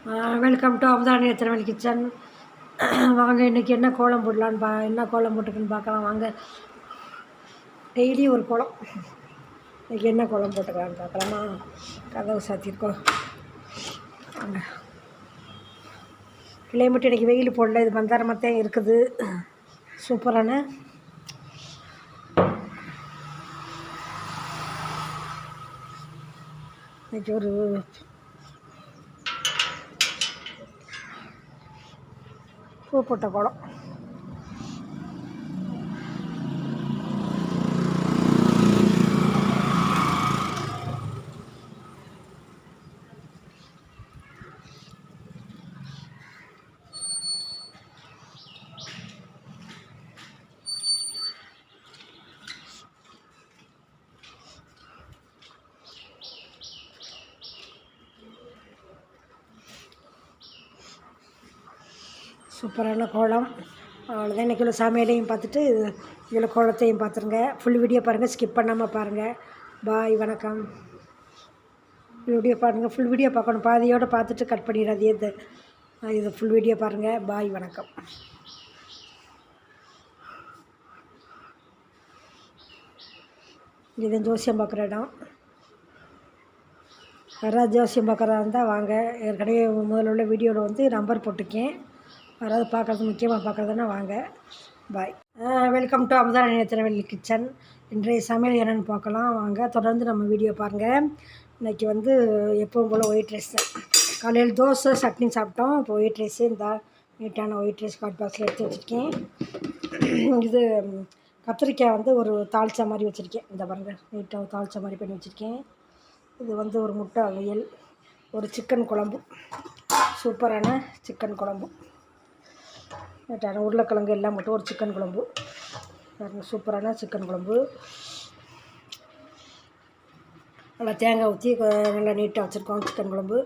Welcome to Amudhani Thiruvalli kitchen. வாங்க இன்றைக்கி என்ன கோலம் போடலான்னு என்ன கோலம் போட்டுருக்குன்னு பார்க்கலாம் வாங்க. டெய்லி ஒரு கோலம். இன்றைக்கி என்ன கோலம் போட்டுக்கலான்னு பார்க்கலாமா? கதவு சாத்தியிருக்கோம் வாங்க. கிளைமேட் இன்றைக்கி வெயில் போடல, இது மந்தாரமாகத்தான் இருக்குது. சூப்பரான இன்றைக்கி ஒரு பூ போட்ட கோலம். சூப்பரான கோலம். அவ்வளோதான். இன்றைக்கி உள்ள சமையலையும் பார்த்துட்டு இதில் கோலத்தையும் பார்த்துருங்க. ஃபுல் வீடியோ பாருங்கள், ஸ்கிப் பண்ணாமல் பாருங்கள். பாய், வணக்கம். வீடியோ பாருங்கள், ஃபுல் வீடியோ பார்க்கணும். பாதியோடு பார்த்துட்டு கட் பண்ணிடாதே. இது ஃபுல் வீடியோ பாருங்கள். பாய், வணக்கம். இது ஜோசியம் பார்க்குற இடம். யாராவது ஜோசியம் பார்க்குறதா இருந்தால் வாங்க. ஏற்கனவே முதல்ல உள்ள வீடியோவில் வந்து நம்பர் போட்டிருக்கேன். யாராவது பார்க்குறது முக்கியமாக பார்க்குறதுன்னா வாங்க. Bye. Welcome to Amudhani Thiruvalli kitchen. இன்றைய சமையல் என்னென்னு பார்க்கலாம் வாங்க. தொடர்ந்து நம்ம வீடியோ பாருங்கள். இன்றைக்கி வந்து எப்பவும் போல் ஒயிட் ரைஸ் தான். காலையில் தோசை சட்னி சாப்பிட்டோம். இப்போ ஒயிட் ரைஸு இந்த நீட்டான ஒயிட் ரைஸ் ஹாட் பாக்ஸில் எடுத்து வச்சுருக்கேன். இது கத்திரிக்காய் வந்து ஒரு தாளிச்சா மாதிரி வச்சுருக்கேன். இந்த பாருங்கள், நீட்டாக தாளிச்சா மாதிரி பண்ணி வச்சுருக்கேன். இது வந்து ஒரு முட்டை அவியல், ஒரு சிக்கன் குழம்பு, சூப்பரான சிக்கன் குழம்பு, உருளைக்கிழங்கு எல்லாம் மட்டும் ஒரு சிக்கன் குழம்பு, சூப்பரான சிக்கன் குழம்பு. நல்லா தேங்காய் ஊற்றி நல்லா நீட்டாக வச்சுருக்கோம் சிக்கன் குழம்பு.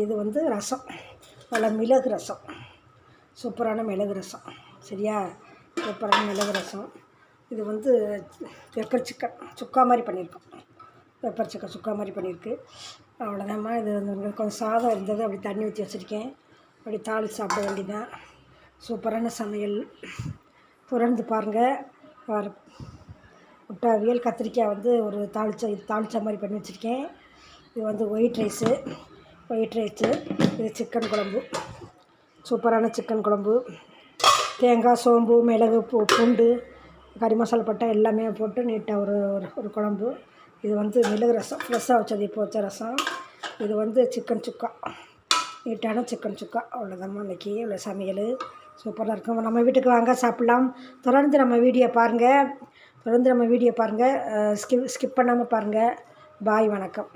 இது வந்து ரசம், நல்லா மிளகு ரசம், சூப்பரான மிளகு ரசம். சரியா? சூப்பரான மிளகு ரசம். இது வந்து பெப்பர் சிக்கன் சுக்கா மாதிரி பண்ணியிருக்கோம். பெப்பர் சிக்கன் சுக்கா மாதிரி பண்ணியிருக்கு. அவ்வளோதாம்மா. இது வந்து கொஞ்சம் சாதம் இருந்தது, அப்படி தண்ணி ஊற்றி வச்சுருக்கேன். அப்படி தாளி சாப்பிட வேண்டியதான். சூப்பரான சமையல். தொடர்ந்து பாருங்கள். முட்டை அவியல், கத்திரிக்காய் வந்து ஒரு தாளிச்சா மாதிரி பண்ணி வச்சுருக்கேன். இது வந்து ஒயிட் ரைஸு. இது சிக்கன் குழம்பு, சூப்பரான சிக்கன் குழம்பு. தேங்காய், சோம்பு, மிளகு, பூண்டு, கறி மசாலா பட்டை எல்லாமே போட்டு நீட்டாக ஒரு குழம்பு. இது வந்து மிளகு ரசம், ஃப்ரெஷ்ஷாக வச்சது, இப்போ வச்ச ரசம். இது வந்து சிக்கன் சுக்கா, நீட்டான சிக்கன் சுக்கா. அவ்வளோதாம்மா இன்றைக்கி உள்ள சமையல். சூப்பராக இருக்கும். நம்ம வீட்டுக்கு வாங்க, சாப்பிட்லாம். தொடர்ந்து நம்ம வீடியோ பாருங்கள். ஸ்கிப் பண்ணாமல் பாருங்கள். பாய், வணக்கம்.